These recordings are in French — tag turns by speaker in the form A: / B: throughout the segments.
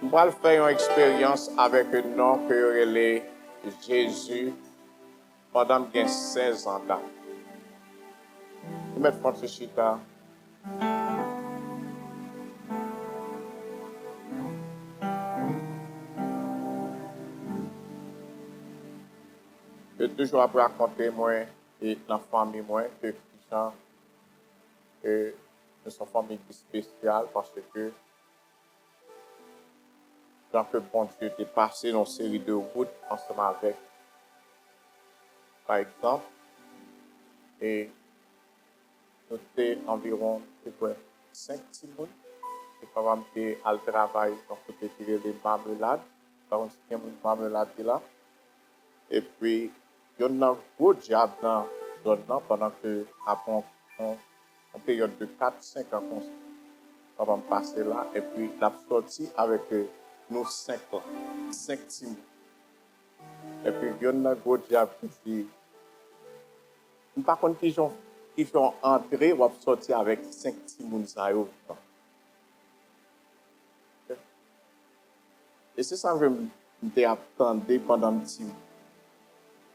A: On va faire une expérience avec un nom que est Jésus pendant 16 ans. Vous mettez votre chita. Je toujours après raconter moi et la famille moi que Christian que nous sommes famille spéciale parce que tant que bon Dieu était passé dans une série de routes ensemble avec, par exemple, et nous étions environ 5 personnes et quand même à le travail dans côté tirer les marmelades, par contre il y a une marmelade là, et puis il y a un gros diable dans zone pendant que après en période de 4-5 ans on va passer là et puis la sortie avec nous 5 ans, 5 teams. Et puis il y a un gros diable qui dit par contre qui sont entrés ou sortis avec 5 teams ça yo. Et c'est ça que je attendais pendant un petit.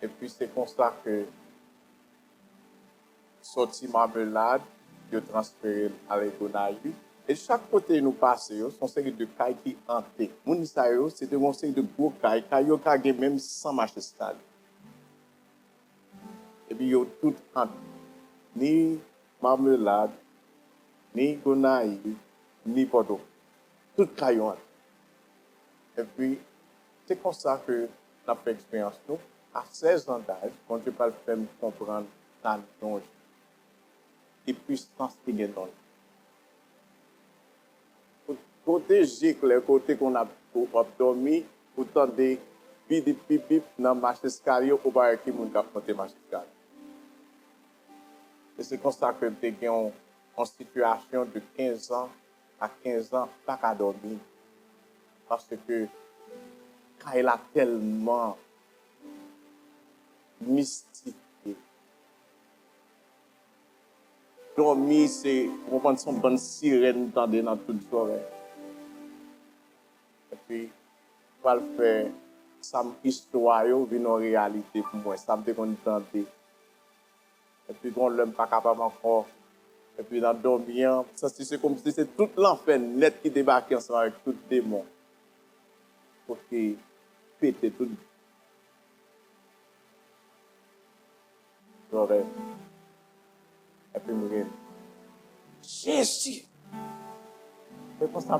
A: Et puis c'est comme ça que sorti marmelade, je transféré à l'économie. Et chaque côté nous passons, son série de cailles qui hantaient. Mon isayo, c'était une série de gros cailles, cailles qui même sans marcher stade. Et puis yo tout hanté. Ni marmelade, ni gonaï, ni poteau. Tout cailles hanté. Et puis, c'est comme ça que nous avons fait expérience. Nous, à 16 ans d'âge, quand je parle faire comprendre la longe et puissance qui est dans le côté gicle, le côté qu'on a dormi, autant de bip dans le marché escalier pour voir qui moun kap monter marché escalier. Et c'est comme ça que nous avons en situation de 15 ans à 15 ans, pas qu'à dormir. Parce que quand il a tellement mystifié. Dormir, c'est pour prendre son bonne sirène dans toute soirée. Et puis, pour le faire, ça histoire vient en réalité pour moi. Ça me fait qu'on tenter. Et puis, quand l'homme pas capable encore. Et puis, dans dormir, ça c'est comme si c'est tout l'enfer net qui débarque ensemble avec tout le démon. Pour qu'il pète tout. J'aurais. Et puis, mourir. Jésus! Et pour ça,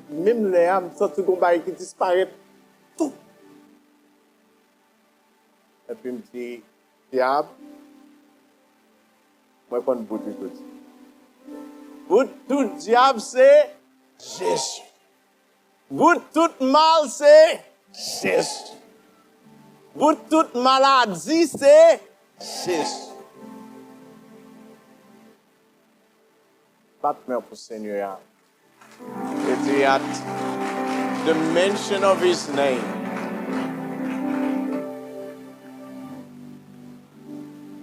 A: même les âmes, ça tout le qui disparaît. Tout. Et puis, je me dis, diable, moi, je prends bout de tout. Bout tout diable, c'est Jésus. Bout tout mal, c'est Jésus. Bout toute maladie, c'est Jésus. Pas de pour le Seigneur. Et at the mention of his name,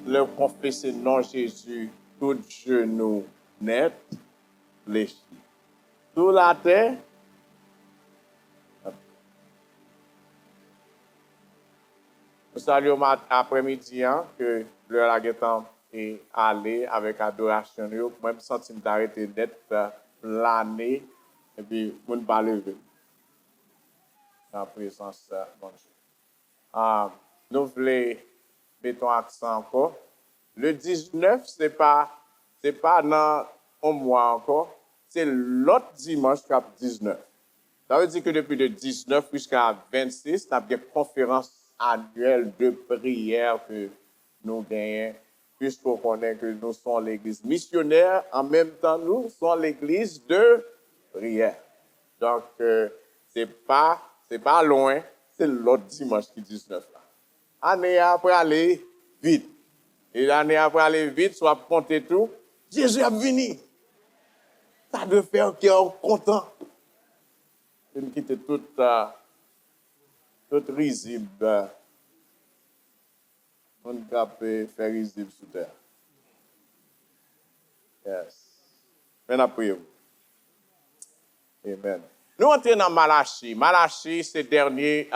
A: le confesser non Jésus, tout genou net, fléchi. Sous la terre, nous saluons après-midi que l'heure la guettant est allé avec adoration. Moi, je me sens d'arrêter net l'année et puis je ne pas lever. En présence de mon Dieu. Nous voulons mettre accent encore. Le 19, ce n'est pas dans un mois encore, c'est l'autre dimanche qui a 19. Ça veut dire que depuis le 19 jusqu'à 26, nous avons une conférence annuelle de prière que nous gagnons, puisqu'on connaît que nous sommes l'église missionnaire, en même temps nous sommes l'église de prière. Donc, c'est pas loin, c'est l'autre dimanche qui est 19 là. Année après aller vite. Et l'année après aller vite, soit compter tout, Jésus a venu. Ça doit faire cœur content. Je me quitte tout risible. On peut faire risible sous terre. Yes. Maintenant, priez-vous. Amen. Nous entrons dans Malachie. Malachie, c'est le dernier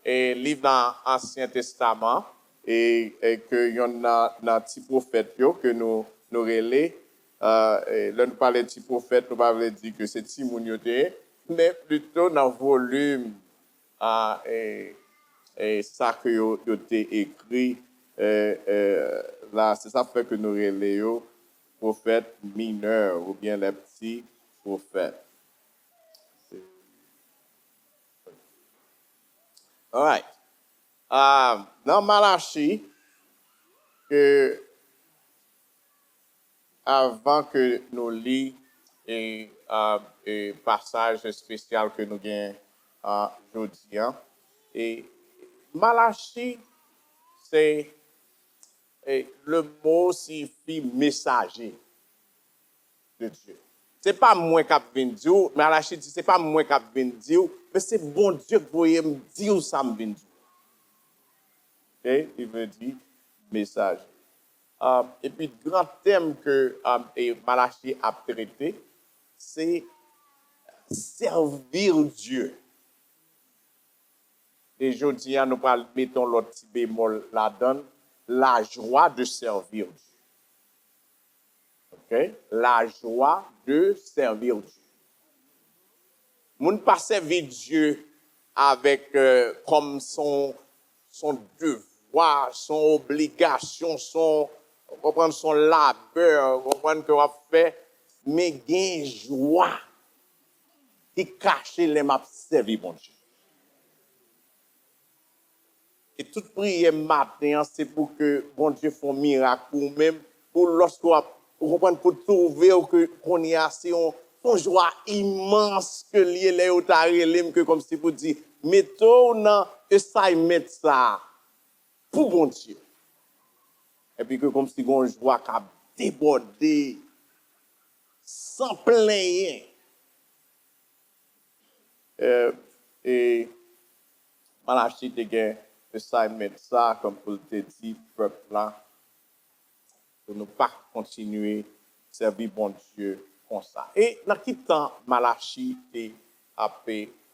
A: livre dans l'Ancien Testament et que y en a un petit prophète que nous relais. Là, nous parlons de petit prophète, nous ne parlons pas dire que c'est petit mounioté, mais plutôt dans le volume et ça que yo été écrit là, c'est ça fait que nous relayons prophètes mineurs ou bien les petits prophètes. All right. Dans Malachie, que avant que nous lisions et passage spécial que nous avons aujourd'hui, et Malachie, c'est le mot signifie messager de Dieu. Ce n'est pas moi qui viens dire, Malachie dit, ce n'est pas moi qui viens dire, mais c'est bon Dieu qui voulait me dire ça me vient dire. Okay? Il veut dire messager. Et puis, le grand thème que Malachie a traité, c'est servir Dieu. Et aujourd'hui, nous mettons l'autre petit bémol là-dedans, la joie de servir Dieu. Okay? La joie de servir Dieu. Moun pas servir Dieu avec comme son devoir, son obligation, son labeur, qu'on a fait, mais gain joie qui cache les maps servir bon Dieu. Et toute prière matin, c'est pour que bon Dieu fasse un miracle ou même pour lorsqu'on pour trouver qu'on y a assez une joie immense que lié les autres que comme si pour dire mettons dans assignment ça pour bon Dieu. Et puis que comme si on joie qui a débordé sans plein et Malachie te gain assignment ça comme pour te dire peuple là pour ne pas continuer à servir bon Dieu comme ça. Et dans quel temps Malachie a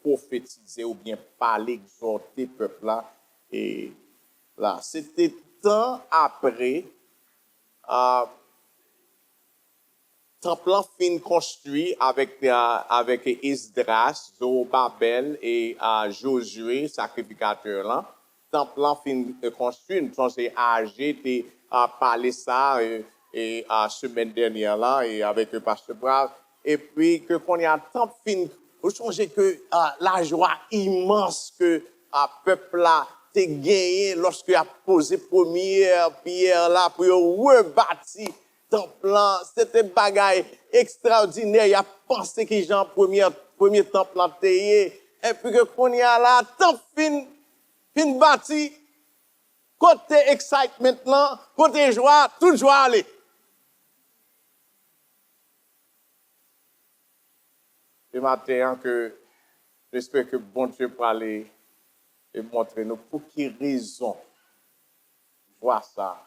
A: prophétisé ou bien parler, exhorter le peuple là, et là, c'était temps après, temple fin construit avec Esdras, Zorobabel et Josué, sacrificateur là. Temple fin construit, nous sommes âgés à parler ça et à semaine dernière là et avec le pasteur Brave. Et puis que qu'on y a temple fin, vous songez que la joie immense que le peuple là a gagné lorsqu'il a posé première pierre là pour rebâtir temple, c'était bagaille extraordinaire. Il a pensé que Jean premier temple là et puis que qu'on y a là temple fin bâti côté excitement là, côté joie, toute joie aller. Ce matin que j'espère que bon Dieu peut aller et montrer nous pour quelle raison voir ça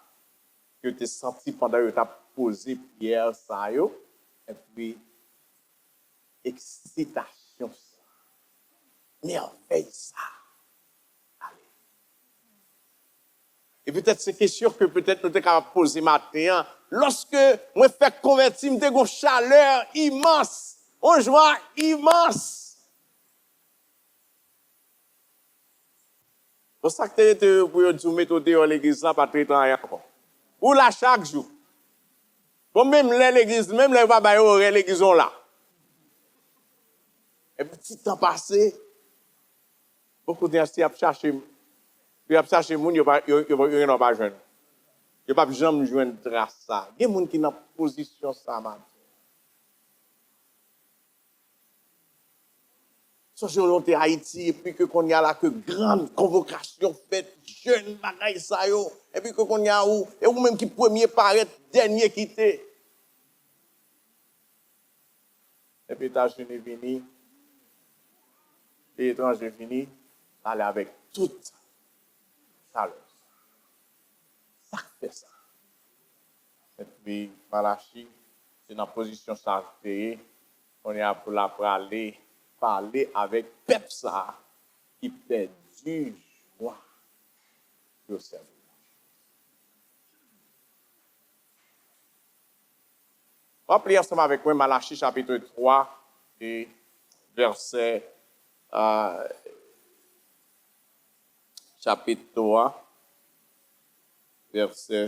A: que tu as senti pendant que tu as posé pierre ça et puis excitation ça merveille ça. Et peut-être c'est une question que peut-être nous sommes capables de poser matin. Lorsque moi fais convertir, j'ai une chaleur immense, une joie immense. Pour ça que tu es pour dire mettre dehors l'église là pas très temps encore. Ou là chaque jour. Bon même l'église, même les babay aurait l'église là. Et petit temps passé, beaucoup de gens ont cherché il y a ça chez moun, il n'y a pas jeune. Il n'y a pas jamais joindre trace ça. Il y a des gens qui sont dans position ça maintenant. Ça c'est l'autre Haïti et puis que qu'on y a là que grande convocation faite jeune bagaille ça yo et puis que qu'on y a où et ou même qui premier paraître dernier quitter. Et puis États-Unis fini, les étrangers fini, aller avec toute chaleur. Ça fait ça. Et puis, Malachie, c'est dans la position santé, on est pour la aller parler avec Pepsa qui perdu joie de servir. Rappelez ensemble avec moi Malachie chapitre 3 et verset chapitre 3, verset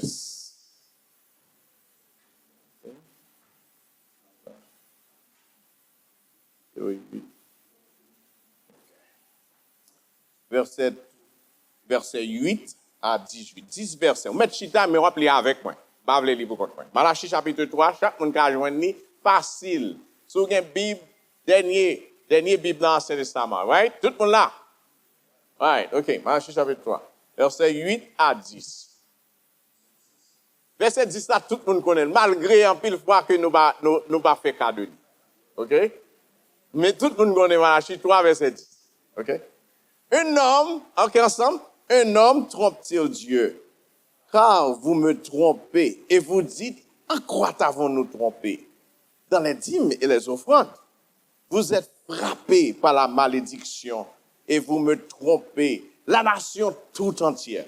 A: verset 8 à 18. 10 versets. Vous mettez chita, mais rappelez avec moi. Pas les livres contre moi. Malachie chapitre 3, chaque monde qui a joint facile. Si vous avez une Bible, dernier Bible dans l'Ancien Testament, right? Tout le monde là. Right, ok. Malachie chapitre 3, verset 8 à 10. Verset 10 là, tout le monde connaît, malgré un pile fois que nous ne pas fait cadeau. Ok? Mais tout le monde connaît Malachie 3, verset 10. Ok? Un homme, ok, ensemble, un homme trompe-t-il Dieu? Car vous me trompez et vous dites, en quoi avons-nous trompé? Dans les dîmes et les offrandes. Vous êtes frappés par la malédiction et vous me trompez, la nation tout entière.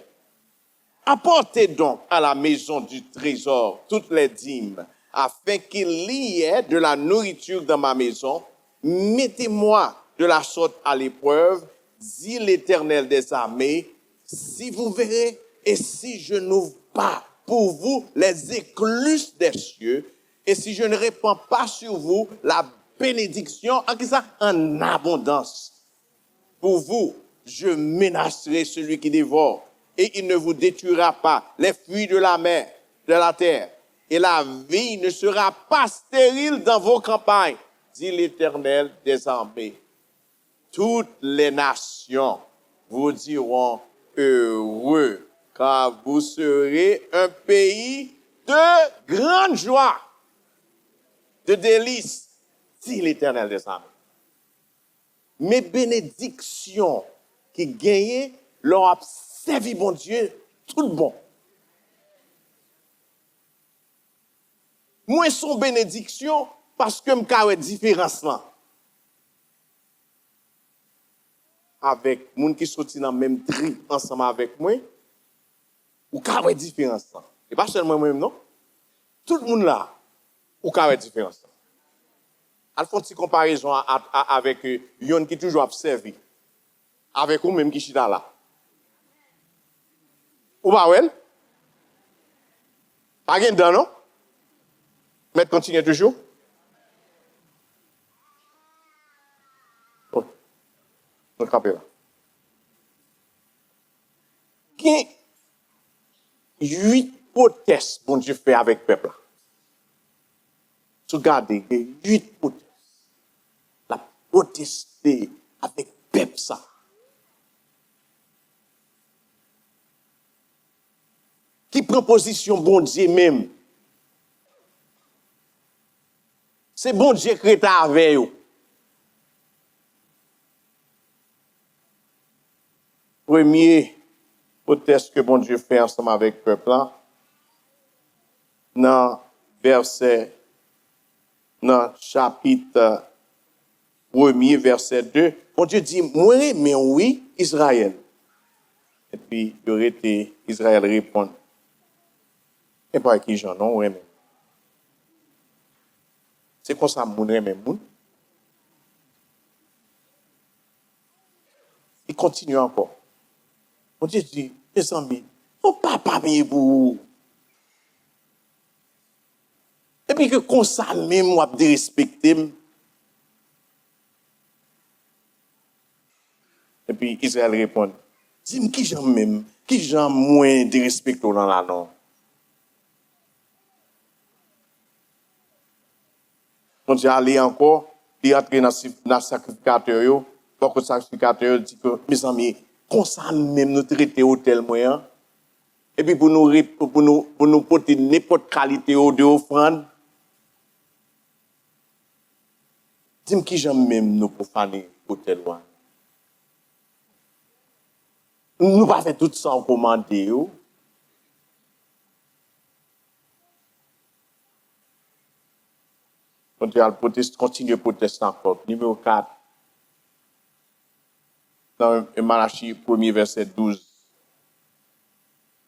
A: Apportez donc à la maison du trésor toutes les dîmes, afin qu'il y ait de la nourriture dans ma maison. Mettez-moi de la sorte à l'épreuve, dit l'Éternel des armées, si vous verrez et si je n'ouvre pas pour vous les écluses des cieux, et si je ne répands pas sur vous la bénédiction, en abondance. Pour vous, je menacerai celui qui dévore, et il ne vous détruira pas les fruits de la mer, de la terre, et la vie ne sera pas stérile dans vos campagnes, dit l'Éternel des armées. Toutes les nations vous diront heureux, car vous serez un pays de grande joie, de délices, dit l'Éternel des armées. Mes bénédictions qui gagnent leur a servi bon Dieu, tout bon. Moi, son bénédiction parce que je différence là. Avec les gens qui sont dans le même tri ensemble avec moi, ou qu'il différence là. Et pas seulement moi-même, non? Tout le monde là, ou qu'il différence là. Al font une comparaison avec yon qui toujours observé. Avec vous même qui chita là. Ou pas ouais? Pas gain dedans non? Mais continue toujours. Oh. Donc rappelez là. Qui 8 protestes bon Dieu fait avec le peuple là. Regardez, 8 protestes. La protester avec le peuple ça. Qui prend position bon Dieu même. C'est bon Dieu qui est avec vous. Premier proteste que bon Dieu fait ensemble avec le peuple là, dans chapitre 1er, verset 2, bon Dieu dit, moi, mais oui, Israël. Et puis, il aurait été, Israël répond, et pas qui j'en ai, oui, mais. C'est comme ça, mon même moun. Il continue encore. Mon Dieu dit, mes amis, mon papa bien pour vous. Et puis que comme ça même, moi, de respecter. Et puis Israël répond, dis-moi qui j'aime même, qui j'aime moins de respecter dans la non. Mon Dieu allé encore, il entre dans le sacrificateur, beaucoup de sacrificateurs dit que, mes amis, comme ça même nous traiter au tel moyen, et puis pour nous porter n'importe qualité de offrande, dis-moi qui j'aime même nous profaner au tel moyen. Nous pas faire tout ça en commander. On continue à protester encore. Numéro 4. dans Malachie 1er verset 12.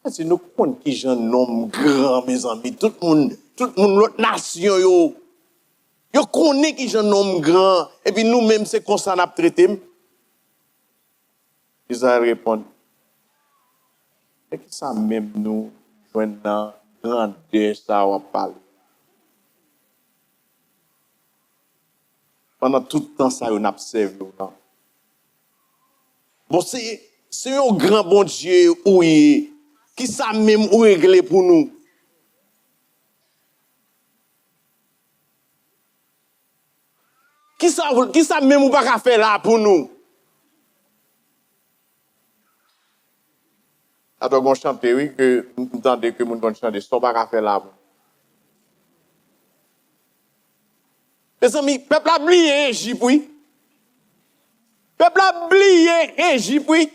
A: C'est nous connaissons qui j'en nomme grand, mes amis. Tout le monde, l'autre nation, yo connaît qui j'en nomme grand. Et puis nous-mêmes, c'est comme ça qu'on a traité. Israël répond, c'est que ça même nous, dans grandeur, ça va parler. Pendant tout le temps, ça, on observe. Bon, c'est un grand bon Dieu, oui, qui ça même régler pour nous. Qui ça même ou pas faire là pour nous? Alors, on chante, oui, que nous entendons que nous allons chanter, ça pas faire là. Mes amis, le peuple a oublié Égypte, oui. Le peuple a oublié Égypte, oui.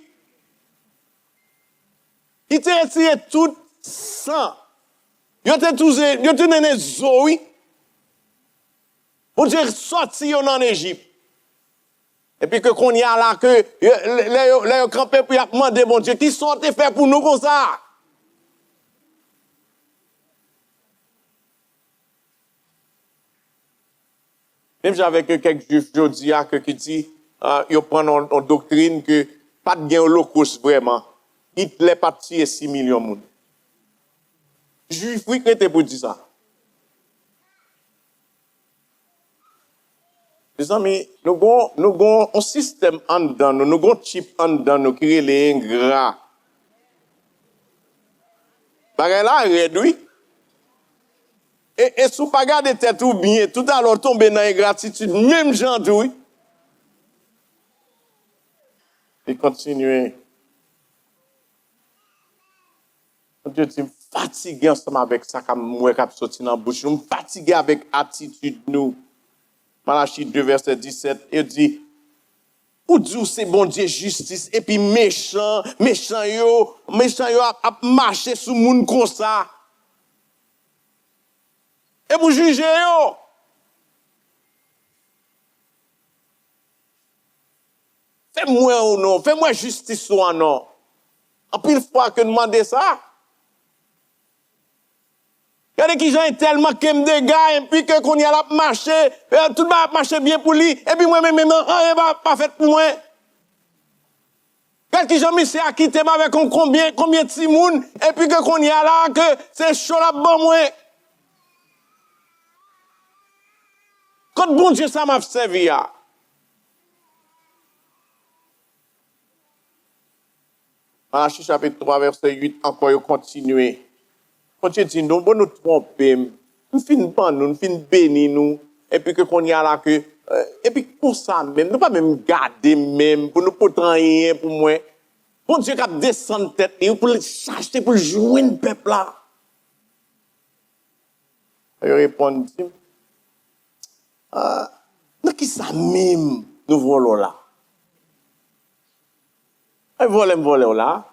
A: Il t'a retiré tout sang. Il t'a donné zo, oui. Pour dire sorti en Égypte. Et puis que qu'on y a là, que les campés pour y demander, bon Dieu, qui sont fait pour nous comme ça? Même j'avais quelques juifs aujourd'hui qui disent, ils prennent en doctrine que pas de gain holocauste vraiment. Hitler pas tué 6 millions de monde. Juifs, oui, qui étaient pour dire ça. Les amis, nous avons un système en dedans, nous avons un chip en dedans, qui est les ingrats. Parce que là, réduit. Et si vous ne regardez pas tête ou bien, tout à l'heure tomber dans l'ingratitude, même gens oui. Et continuer. Je suis fatigué ensemble avec ça, comme moi qui sorti dans la bouche. Je suis fatigué avec l'attitude nous. Malachie 2, verset 17, il dit, ou Dieu c'est bon Dieu justice, et puis méchant a marché sous le monde comme ça. Et vous jugez yo. Fais-moi ou non, fais-moi justice ou non. En pile fois que demander ça. Regardez qui j'ai tellement qu'aime des gars, et puis que qu'on y a la marché, tout va marcher bien pour lui, et puis moi-même, maintenant, rien va pas fait pour moi. Regardez qui j'ai mis c'est à quitter avec combien de timoun, et puis que qu'on y a là, que c'est chaud là, bon moi. Quand bon Dieu ça m'a servi, là. Malachie chapitre 3, verset 8, encore continuer. Quand tu dis, nous, nous tromper, nous finissons nous finissons bénir nous, et puis que qu'on y a là que, et puis pour ça même, nous pas même garder même, pour nous pas rien pour moi. Bon Dieu qui a descendu tête, et pour le chercher, pour jouer le peuple là. Il répond, nous qui ça même, nous volons là. Et voler là.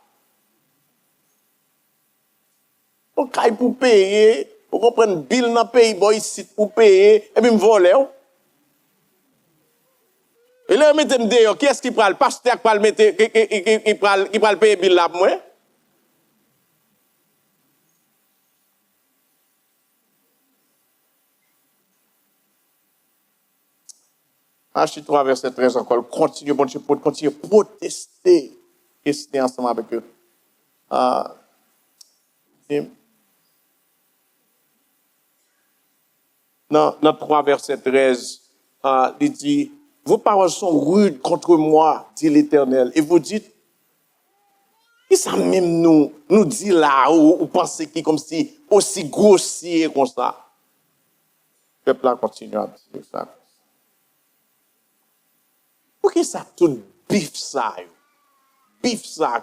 A: On caille pour payer, on prend une bill dans le pays, boy, ici pour payer, et puis me voler. Et là, mettez me dehors, qui est-ce qui prend le pasteur qui prend le mettre, qui prend le payer bill là pour moi? Malachie 3, verset 13 encore, continue, bon Dieu, continue à protester, rester ensemble avec eux. Dans 3, verset 13, il dit, vos paroles sont rudes contre moi, dit l'Éternel. Et vous dites, qui ça même nous dit là, ou pensez qui comme si aussi grossier comme ça? Le peuple continue à dire ça. Pour que ça tout bif ça,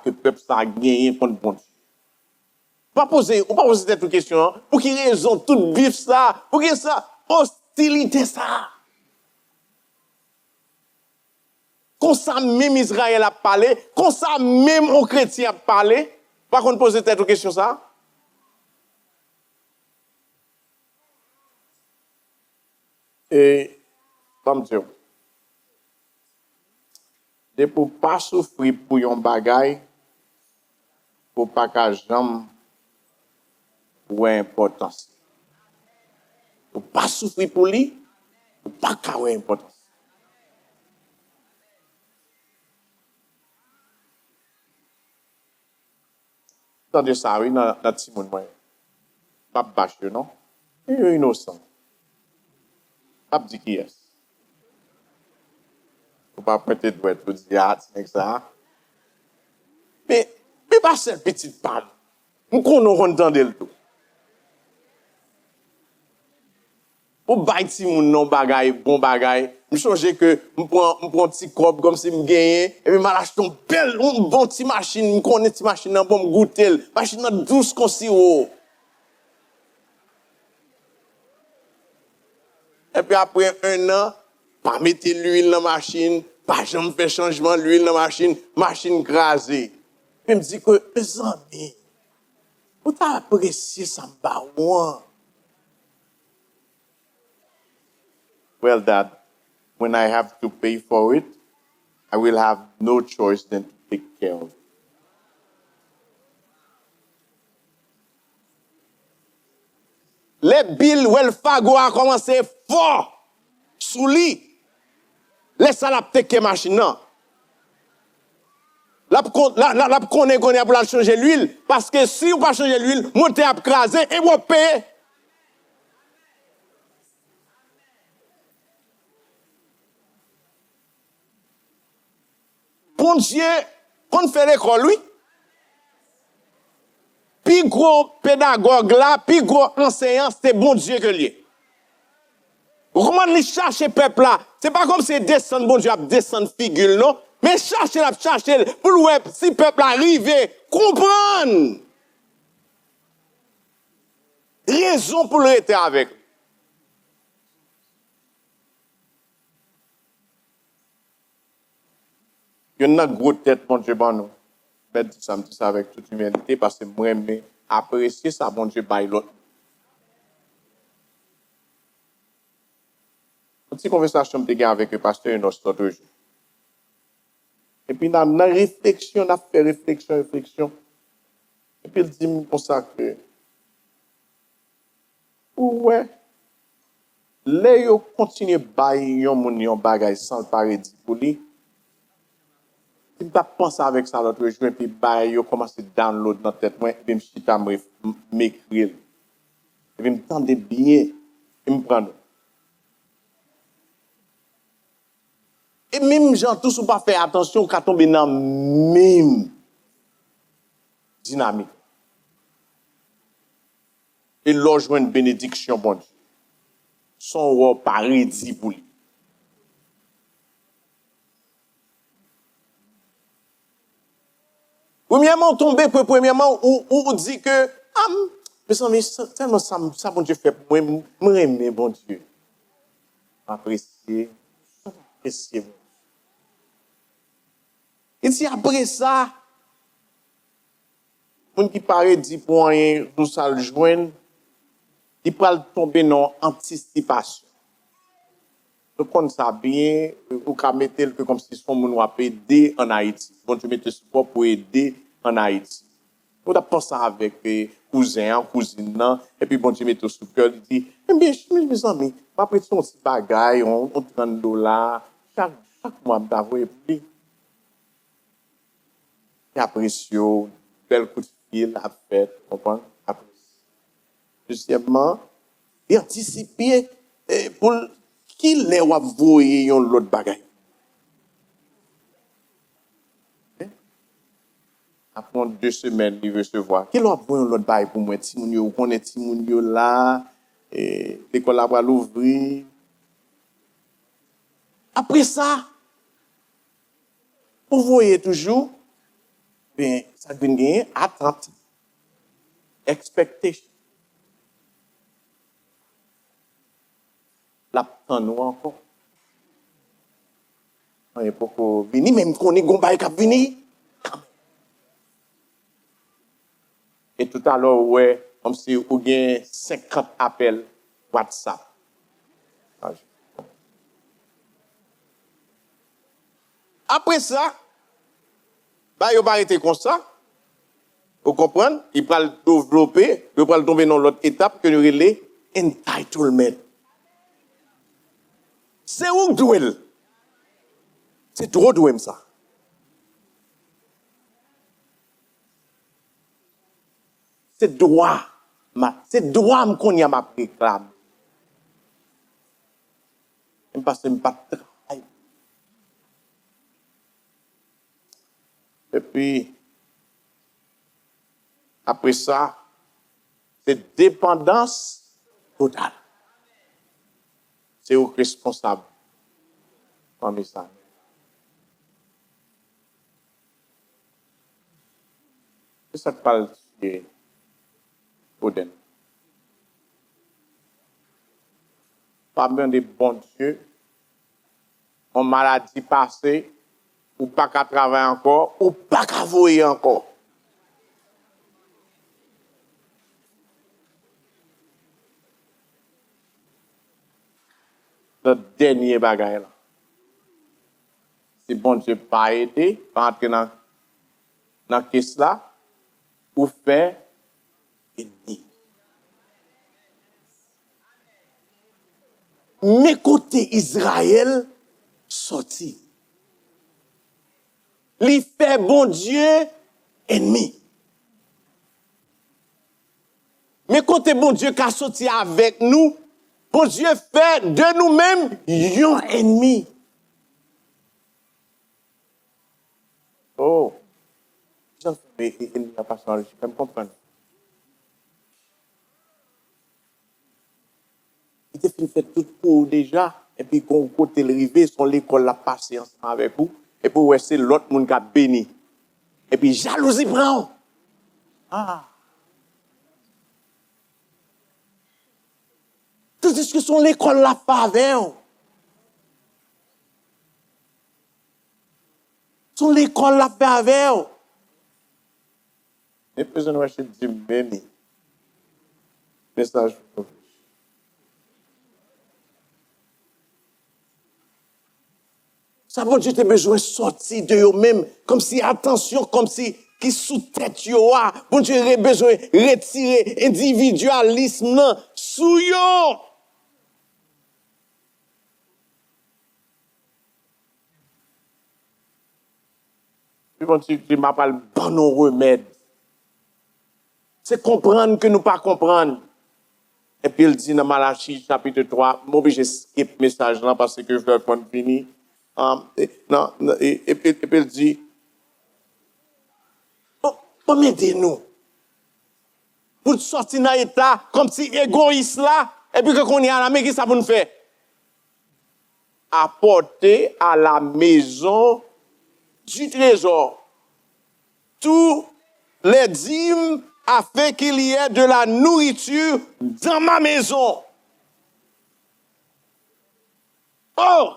A: que le peuple ça a gagné contre bon Dieu. On pas poser cette question, hein? Pour quelle raison tout bif ça? Pour que ça, hostilité ça? Comme ça même Israël a parlé, comme ça même aux chrétiens a parlé. Par contre, poser cette question ça? Et, pas me dire. de pour pas souffrir pour yon bagay, pour pas qu'à jamais ou importance. Pour pas souffrir pour lui, pour pas qu'à ou importance. Tandis ça, oui, dans petit monde, pas bâche, non? Il est innocent. Pas dit qui est. Faut pas pointer de doigt pour dire, ah, c'est ça. Mais pas cette petite panne. Nous connaissons dans le tout. Pour bâtir mon non bagay, bon bagay, je songe que je prends un petit cop comme si je gagnais, et puis je m'achète une belle, une bonne petite machine, je connais cette machine pour me goûter, machine douce comme si haut. Et puis après un an, pas mettre l'huile dans la machine, pas jamais faire changement de l'huile dans la machine, machine crasée. Puis je me dis que, mes amis, vous avez apprécié ça, bah, well, Dad, when I have to pay for it, I will have no choice than to take care of it. Les billes Wells Fargo a commencé fort sous lui. Laisse la take machine non. La connaît pour la changer l'huile parce que si on pas changer l'huile, monter à craser et vous payer. Bon Dieu, quand on fait l'école, oui. Puis gros pédagogue là, puis gros enseignant, c'est bon Dieu que lui. Comment les chercher peuple là? C'est pas comme si descendre bon Dieu, descendre figure non, mais chercher pour le web si peuple arrive, comprendre. Raison pour le rester avec. Il y a une grosse tête bon Dieu ban nous. Mais ça me dit ça avec toute humilité parce que moi j'aime apprécier ça bon Dieu by l'autre. Une petite conversation que j'ai avec le pasteur une autre jour. Et puis dans la réflexion, on a fait réflexion. Et puis il dit comme ça que ouais, là yo continue bailler yon moun yon bagay sans paradis pour lui. Si je pense avec ça l'autre jour, et puis bailler yo commence à download dans tête moi, et puis je chita m'écrire. Et puis me tendre bien, et me prendre. Et même gens tous ou pas faire attention qu'à tomber dans même dynamique. Et là joue une bénédiction bon Dieu. Son roi paradis pour lui. Premièrement tomber premièrement ou dit que mais tellement ça bon Dieu fait pour moi, moi aimer bon Dieu. Apprécier. Et si après ça, moun qui paraît dit pour rien, tout ça le joindre, il peut tomber dans anticipation. Donc on ça bien, ou ka mettre que comme si son moun va aider en Haïti. Bon tu mette support pour aider en Haïti. On a pensé avec cousin, cousine et puis bon tu mette sous cœur, il dit mes amis, pas prendre son petit bagage, on $30 chaque mois d'avoir plus. Apprécié, bel coup de fil à faire, comprendre, apprécier. Deuxièmement, et anticiper pour qui les va voyer l'autre bagaille. Après 2 semaines, il recevoir. Qui va voyer l'autre bagaille pour moi? Timounio, on est Timounio là, l'école va l'ouvrir. Après ça, vous voyez toujours, ben, ça vient gagner attente, expectation. L'attend nous encore. On est pour venir, même qu'on est gombay qui venir. Et tout à l'heure, ouais, comme si vous avez 50 appels WhatsApp. Après ça, bah, il n'a pas arrêté comme ça. Vous comprenez? Il va le développer, il va tomber dans l'autre étape que nous appelons entitlement. C'est où douel? C'est trop doué ça. C'est droit. C'est droit qu'on y a ma réclame. Parce que je ne pas travail. Et puis, après ça, c'est dépendance totale. C'est au responsable. Comme ça. C'est ça que parle de Oden. Pas bien de bon Dieu, en maladie passée, ou pas qu'à travailler encore, ou pas qu'à voyer encore. Le dernier bagage là. Si bon Dieu pas aidé, pas entrer dans la caisse là, ou faire ennemi. Mais côté Israël, sorti. Li fait bon Dieu ennemi. Mais côté bon Dieu qui a sorti avec nous, bon Dieu fait de nous-mêmes un ennemi. Oh. Mais il n'y a pas changé, je peux me comprendre. Il était fait tout pour déjà, et puis quand côté arrivé, son l'école la passé ensemble avec vous, et puis ouais, c'est l'autre monde qui a béni. Et puis jalousie prend. Ah. Tout ce que son l'école la pas avec. Son l'école la fait avec. Et puis je vais dire béni. Message pour vous. Ça bon Dieu, tu as besoin de sortir de eux-mêmes, comme si, attention, comme si, qui sous tête yo a, bon Dieu, a besoin de retirer individualisme sous yo. Puis bon Dieu, tu m'appelles bon nos remèdes. C'est comprendre que nous pas comprendre. Et puis il dit dans Malachie, chapitre 3, moi je skip le message là parce que je dois pas finir. Et puis il dit, comment aidez-nous pour sortir dans l'état comme si égoïste là, et puis que qu'on y a à la main, qu'est-ce que ça pour nous faire? Apporter à la maison du trésor tous les dîmes afin qu'il y ait de la nourriture dans ma maison. Oh!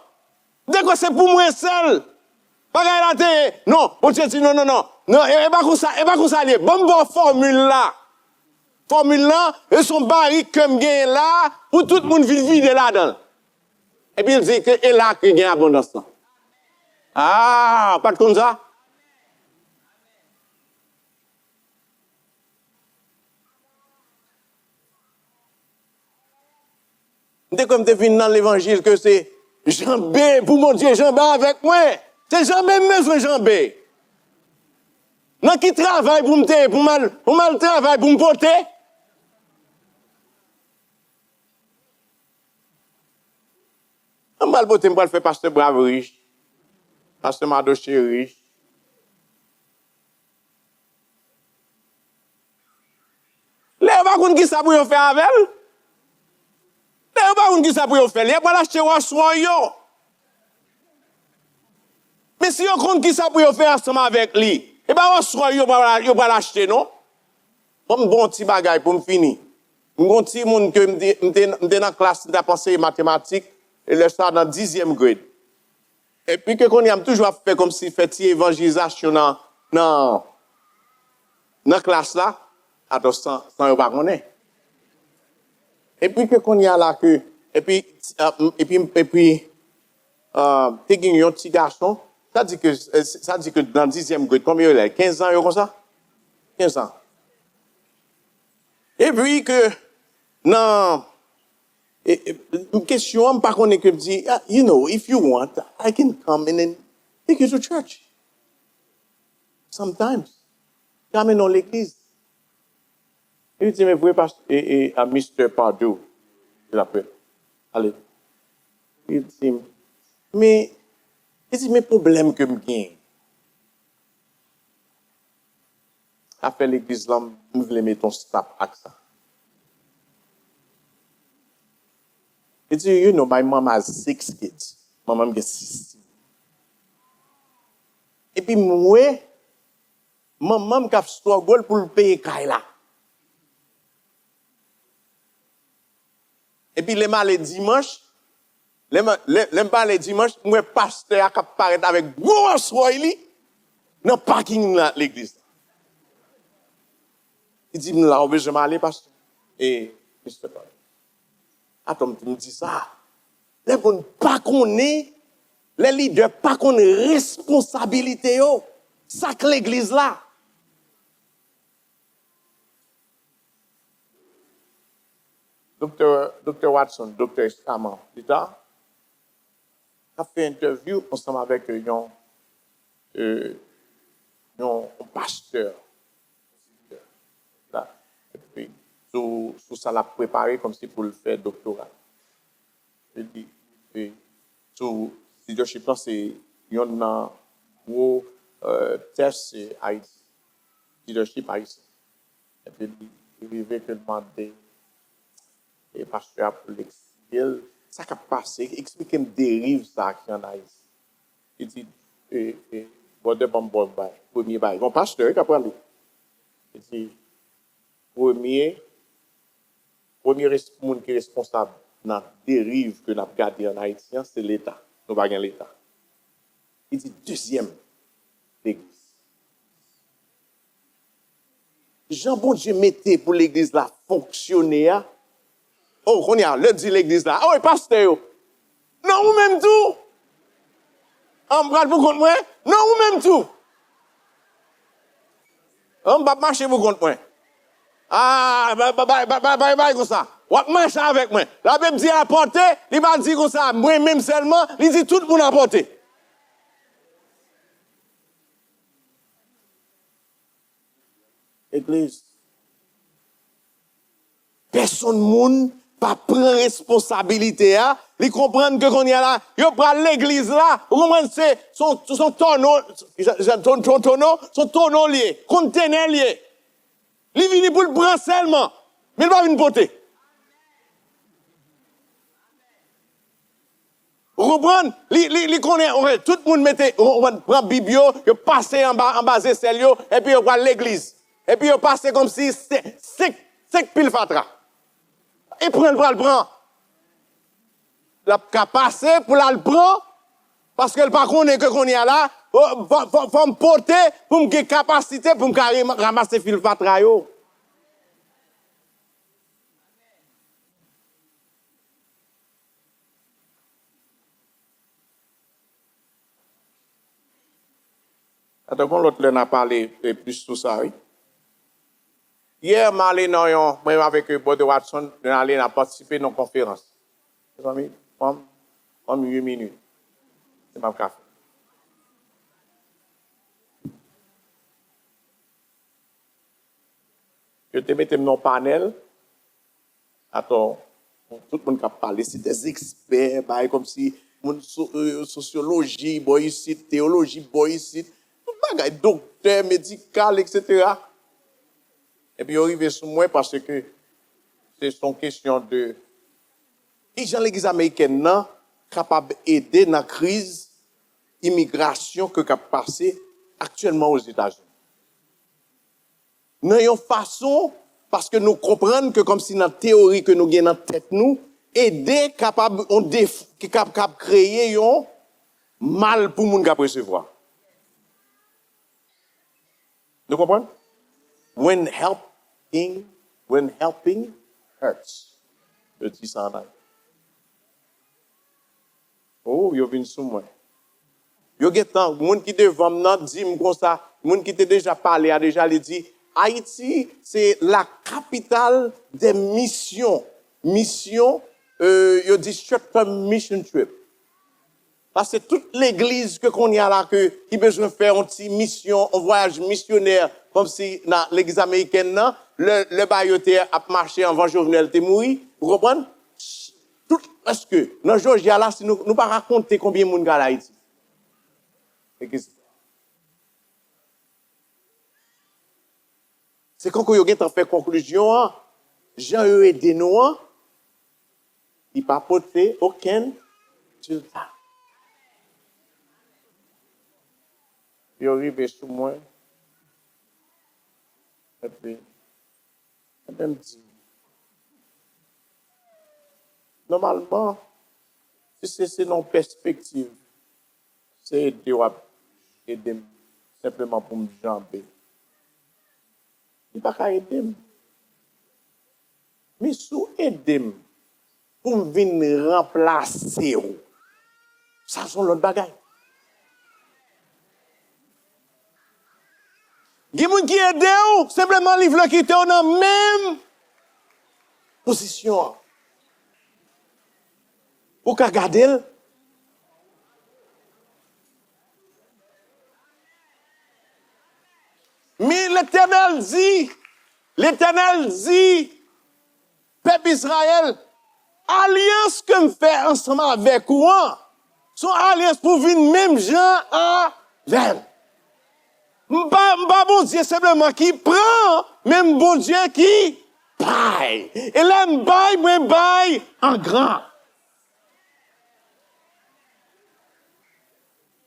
A: Dès que c'est pour moi seul, pas non, on dit non, et pas comme ça, bon formule là. Formule là, et son baril comme gain là, pour tout le monde vide là-dedans. Et puis il dit que et là qu'il y a abondance là. Ah, pas comme ça. Dès que je viens dans l'évangile que c'est Jean B, pour mon Dieu, Jean B avec moi. C'est Jean B, besoin Jean B. Non, qui travaille pour me pour mal travail pour me porter. Mal porter, je vais faire pasteur brave riche. Pasteur Madoché riche. Les gens qui savent pour faire avec elle. Les gens qui savent pour faire. Les gens qui savent pour faire. Mais si on compte qui ça pour faire ensemble avec lui, et ben on soit yo pas l'acheter non. Comme bon petit bagage pour me finir. Mon petit monde que m'était dans classe de pensée mathématiques et le ça dans 10e grade. Et puis que qu'on y a toujours fait comme si fait évangélisation dans classe là, attends sans yo pas connaît. Et puis que qu'on y a là que et puis t'es un petit garçon
B: Ça dit que dans le 10e grade, combien il a? 15 ans, comme ça? 15 ans. Et puis que, non, une question, par contre, que me dit, you know, if you want, I can come in and take you to church. Sometimes. Come dans l'église. Il dit, mais vous pouvez pas, et à Mr. Pardue, il appelle. Allez. Il dit, mais, problème que me gagne. Après l'église, là, je voulais mettre ton stop avec ça. Il dit, you know, my mom has 6 kids. My mom gets 6. Et puis, moi, maman qui a struggle pour le payer là. Et puis, les malais dimanche, moi, pasteur qui apparaît avec gros soirée dans le parking de l'église. Il dit, là, je vais aller, pasteur. Et, je sais pas. Attends, tu me dis ça. Les gens pas connaissent, les leaders pas connaissent responsabilité, ça que l'église là. Docteur Watson, docteur Staman, l'État, a fait une interview ensemble avec un pasteur. Là. Et puis, tout ça l'a préparé comme si pour le faire doctorat. Je dis, tout leadership là, c'est un gros test, c'est Haïti. Leadership Haïti. Et puis, il arrivait que demander. Et pasteur pour l'expliquer, ça qui a passé, expliquer une dérive ça qui en Haïti. Il dit, premier bail. Mon pasteur qui a parlé. Il dit, premier monde qui est responsable de la dérive que nous avons gardée en Haïti, c'est l'État. Nous n'avons pas l'État. Il dit, deuxième, l'Église. Jean bon Dieu mettait pour l'Église là fonctionner. Oh, on y a, le dit l'église là. Oh, pasteur. Non, ou même tout. On va pour contre moi. Non, ou même tout. On va marcher pour contre moi. Ah, bye, comme ça. On va marcher avec moi. La Bible dit apporter, il va dire comme ça. Moi, même seulement, il dit tout le monde apporter. Église. Personne monde pas prendre responsabilité ils comprennent que qu'on y a là, ils prennent l'église là, vous comprenez c'est son tonneau lié, conteneur lié. Il vient pour le prendre seulement, mais il va venir porter. Vous comprenez? Il connaît, tout le monde mettait, on prend Biblio, il passe en bas Célio, et puis il prend l'église. Et puis il passe comme si c'est pile fatra. Et prend le prend. La passer pour la le prendre parce que le pas connaît que qu'on y a là, faut me porter pour me gagner capacité pour me ramasser fil fatra yo. Attends, l'autre n'a parlé plus sur ça, oui. Hier, je suis allé avec Bob Watson, je suis allé participer à une conférence. Mes amis, en 8 minutes. C'est ma café. Je te mets dans un panel. Attends, tout le monde qui a parlé, c'est des experts, comme si sociologie, boy ici, théologie, boy ici, docteur, médical, etc. Et puis, arrivé sur moi parce que c'est une question de. Et Jean l'Église américaine, capable d'aider dans la crise immigration que a passé actuellement aux États-Unis. Nous avons une façon, parce que nous comprenons que comme si dans la théorie que nous avons dans la tête, nous, aider capable de créer un mal pour les gens qui recevoir. Vous comprenez? When helping hurts. Je dis ça en anglais. Oh, vous venez sous moi. Yo getan, moun qui devant nan dit comme ça, moun qui te déjà parlé a déjà dit Haïti, c'est la capitale des missions. Mission, yo dit short-term mission trip. Parce que toute l'église que qu'on y a là, qui besoin de faire une petite mission, un voyage missionnaire, comme si dans l'église américaine, là, le bailloté a marché avant Jovenel te mouri, vous comprenez? Tout, parce que, dans Georgia là, si nous pas raconter combien de monde à Haïti. C'est quand vous avez fait conclusion, Jean a aidé nous, il n'a pas porté aucun résultat.
A: Il arrive sous moi. Et puis, je me dis, normalement, si c'est non perspective, c'est aider simplement pour me jamber. Il n'y a pas qu'à aider. Mais sous aider pour me venir remplacer, ça sont l'autre bagaille. Il y a des gens qui aident, simplement les veulent quitter dans la même position. Ou qu'à garder. Mais l'Éternel dit, peuple Israël, alliance que me fait ensemble avec vous, son alliance pour venir même gens à l'aide. M'pas bon Dieu simplement qui prend, même bon Dieu qui baille. Et là, m'baille en grand.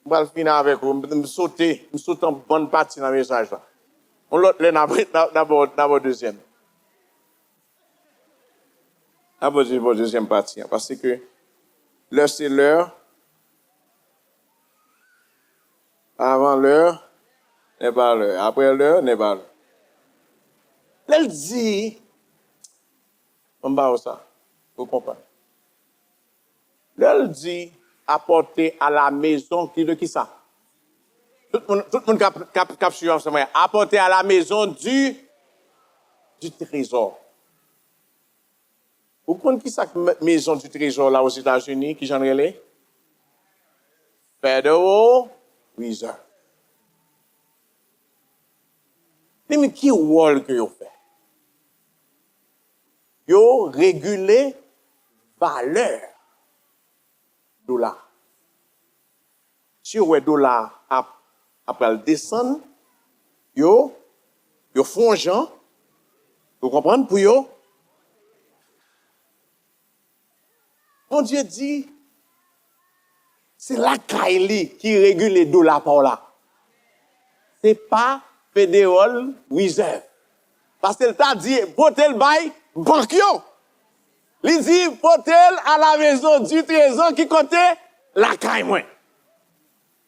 A: Je vais finir avec vous, je vais sauter en bonne partie dans le message. On l'autre, d'abord deuxième. D'abord deuxième partie, parce que l'heure c'est l'heure. Avant l'heure, n'est pas l'heure. Après l'heure, n'est pas l'heure. Elle dit, on va ça, vous comprenez? Elle dit, apporter à la maison, qui ça? Tout le monde cap sur ensemble. Apporter à la maison du trésor. Vous comprenez qui ça, maison du trésor là aux États-Unis, qui j'en relais? Federal Reserve. Mais qui rôle que vous faites? Vous régulez valeur dollar. Si le dollar après le descendre, vous font gens, vous comprenez pour vous? Mon Dieu dit, c'est la Kaili qui régule les dollars par là. Ce n'est pas Federal Reserve. Parce qu'elle t'a dit, portez le bail, banquio. Il dit, portez à la maison du trésor qui comptait la caille, moi.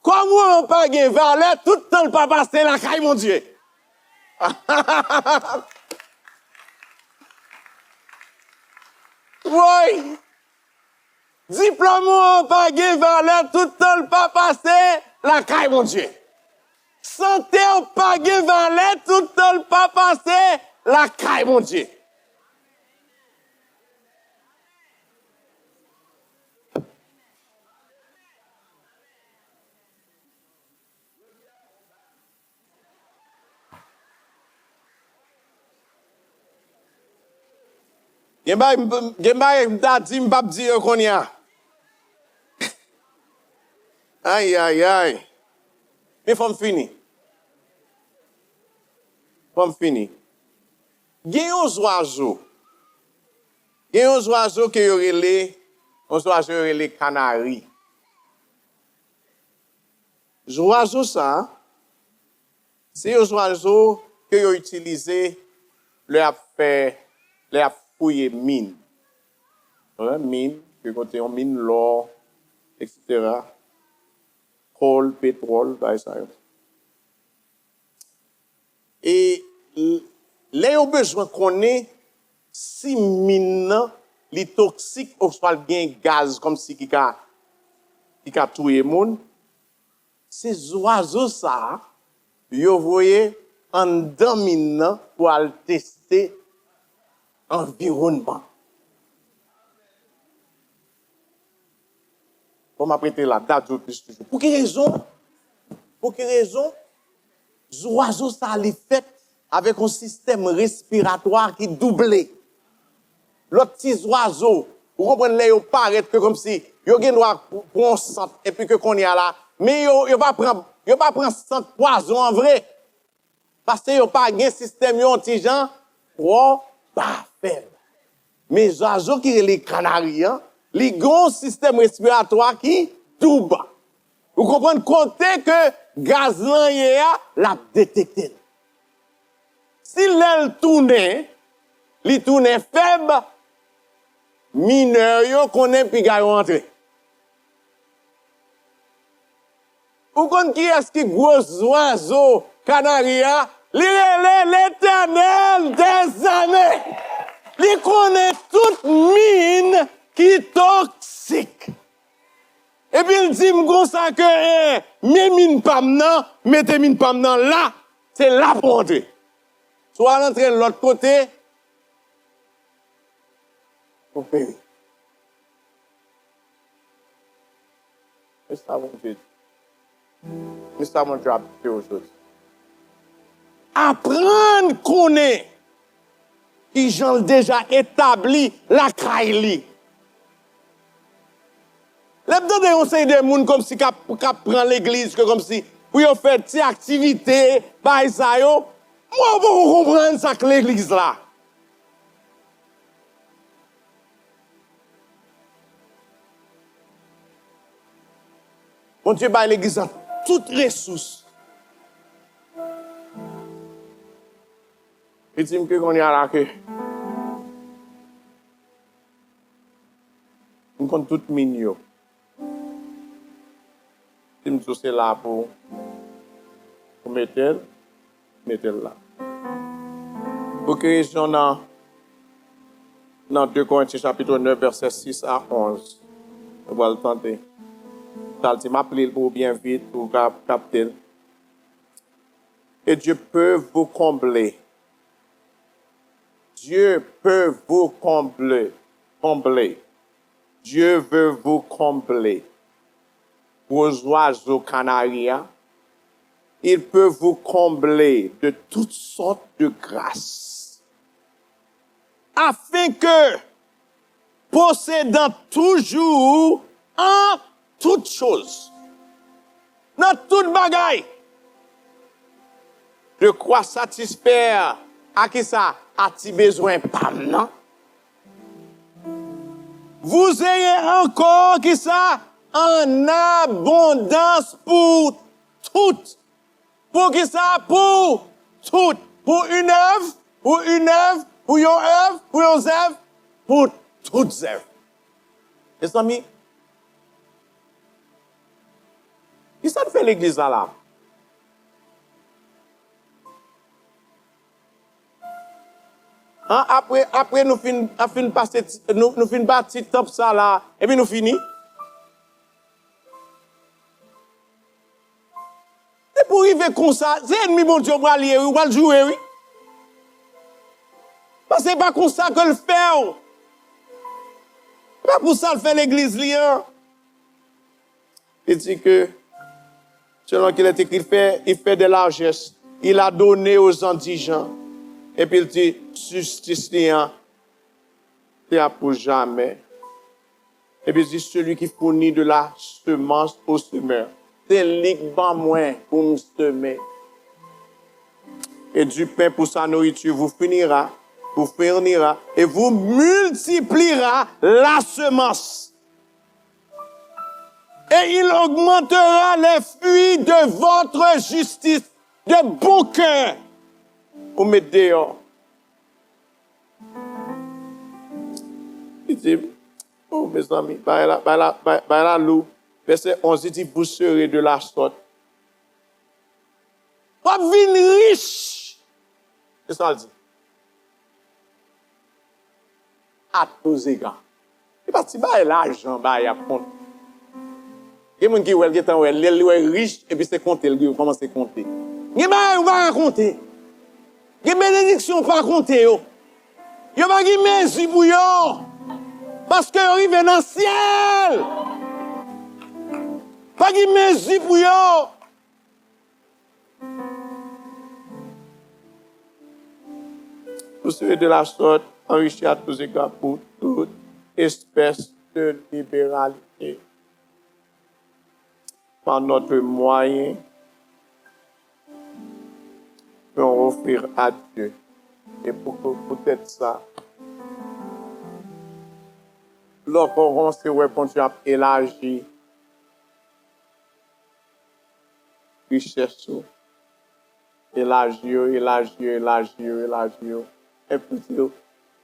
A: Comment on pas gagner valeur, tout le temps, le papa, c'est la caille, mon Dieu. Oui. Diplôme, on pas gagner valeur, tout le temps, le papa, c'est la caille, mon Dieu. Santé, on pas gagner valeur, tout le temps, le papa, c'est la caille, mon Dieu. Gemba m'ta dit m'pa dire qu'on y a. Aïe aïe aïe. Mais faut me finir. Faut me finir. Gen yon oiseau. Gen yon oiseau que oiseau relé canari. Oiseau ça, c'est un oiseau que yo utilisé le a fait le a fouiller mine. Mine, que côté on mine l'or, etc. Coal, pétrole, by ça. Et les ont besoin qu'on ait si mine les toxiques ou soit bien gaz comme si qui a tué monde.
B: ces oiseaux ça, yo voyez en dominant pour aller tester environnement. Pour m'apprêter la date plus toujours. Pour quelle raison? Pour quelle raison? Les oiseaux ça les fait avec un système respiratoire qui doublé. L'autre petit oiseau, vous comprenez, ils paraissent que comme si ils ont droit pour un centre et puis que qu'on y a là, mais ils pas prendre centre poison en vrai. Parce que ils pas un système antigen trop pas faible. Mais les oiseaux qui sont les canaries, ils ont un système respiratoire qui double. Vous comprenez, comptez que gaz là l'a détecté. Si l'aile tourne, li tourne faible, mineur yo connaît puis gars rentré. Vous connaissez qui est-ce qui gros oiseau canaria? L'Éternel des armées. Li connaît toute mine qui est toxique. Et puis il dit comme ça que mes mine pam nan, mettez mine pam nan là, c'est là pour entrer. Soit rentrer de l'autre côté, pour périr.
A: Mais ça, mon Dieu. Mais ça, mon Dieu, a fait autre chose.
B: Apprendre qu'on est, qui j'en déjà établi la Kaili. L'abdon de conseil des gens comme si cap prend l'église que comme si pour yo faire des activités par ça yo, moi vous comprendre ça que l'église là. Bon Dieu ba l'église a toutes ressources.
A: Il dit que qu'on y a là que on compte tout mignon. Il dit c'est là pour mettre là. Pour que raison dans 2 Corinthiens chapitre 9 verset 6 à 11. On va le tenter. Ça dit m'appeler pour bien vite pour capter. Et Dieu peut vous combler. Dieu peut vous combler. Dieu veut vous combler. Aux oiseaux canariens, il peut vous combler de toutes sortes de grâces. Afin que, possédant toujours en toutes choses, dans toute bagaille, de quoi satisfaire à qui ça a-t-il besoin pas non? Vous ayez encore qui ça en abondance pour toutes. Pour qui ça? Pour toutes. Pour une œuvre, pour une œuvre, pour une œuvre, pour une œuvre, pour toutes œuvres. Les amis, qu'est-ce que ça fait l'église là? Hein? Après nous fin passer, nous fin bâtir top ça là, et puis nous fini. Et pour arriver comme ça, c'est ennemi bon Dieu pour aller, ou va jouer, oui. Parce que c'est pas comme ça que le fait. Pas pour ça le fait l'église liant. Il dit que, selon qu'il est écrit, il fait de largesse. Il a donné aux indigents. Et puis il dit, justice liant, c'est pour jamais. Et puis il dit, celui qui fournit de la semence au semeur. C'est lui qui va moins pour me semer. Et du pain pour sa nourriture vous fournira, et vous multipliera la semence. Et il augmentera les fruits de votre justice, de bon cœur. Pour mettre dehors. Il dit, oh mes amis, bah là, loup. Verset 11, il dit, vous serez de la sorte. Vous venez riche. C'est ça, il dit. À tous égards. Il parti, bah l'argent, bah il y a compte.
B: Il y a des gens qui ont été riches et puis c'est compter, ils commencent à compter. Il y a des gens qui vont raconter. Il y a des bénédictions pas compter. Il y a des gens qui mesures pour eux. Parce qu'ils arrivent dans le ciel. Pas qui mesure pour eux. Vous serez de la sorte enrichi à tous égards pour toute espèce de libéralité. Par notre moyen, pour offrir à Dieu. Et pour peut-être ça, lorsqu'on se répond à élargir richesse, élargir. Et puis,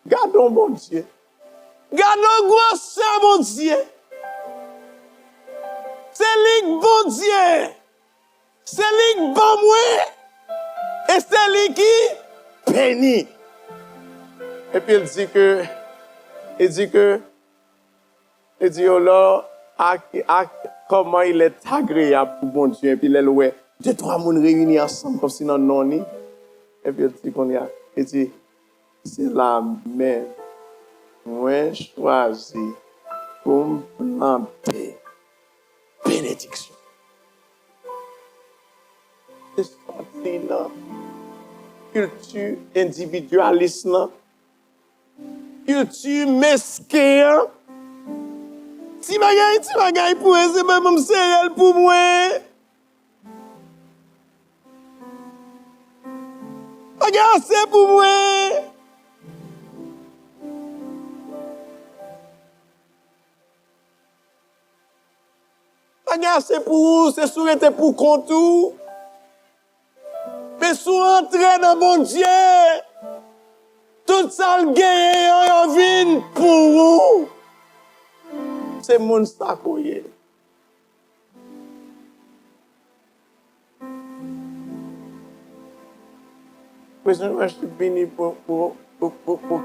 B: gardons mon Dieu. Gardons grand Saint, mon Dieu. C'est lui bon Dieu. C'est lui bon moi. Et c'est lui qui bénit. Et puis il dit, oh là, comment il est agréable pour mon Dieu. Et puis il est deux, trois personnes réunis ensemble comme si non, non. Et puis il dit, c'est la même. Moi, choisi pour me planter. Bénédiction. C'est sorti là. Culture individualiste là. Culture mesquin. Si bagay pour eux, c'est pas même céréales pour moi. Bagay c'est pour moi. Bagay c'est pour vous, c'est souhaité pour compte tout. Mais sous entrer dans mon Dieu, tout ça le gagne en vin pour vous. C'est mon sacoyer. Je suis venu pour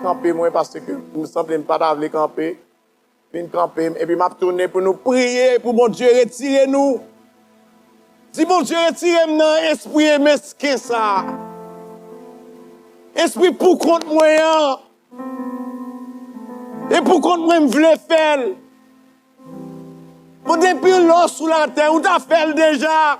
B: camper moi parce que je me semble pas d'avoir camper. Je camper et puis m'a tourné pour nous prier pour mon Dieu retirer nous. Si mon Dieu retire dans esprit mesquin ça. Esprit pour compte moi. Et pour compte moi me vle faire. Pour depuis l'eau sous la terre, ou t'as fait déjà.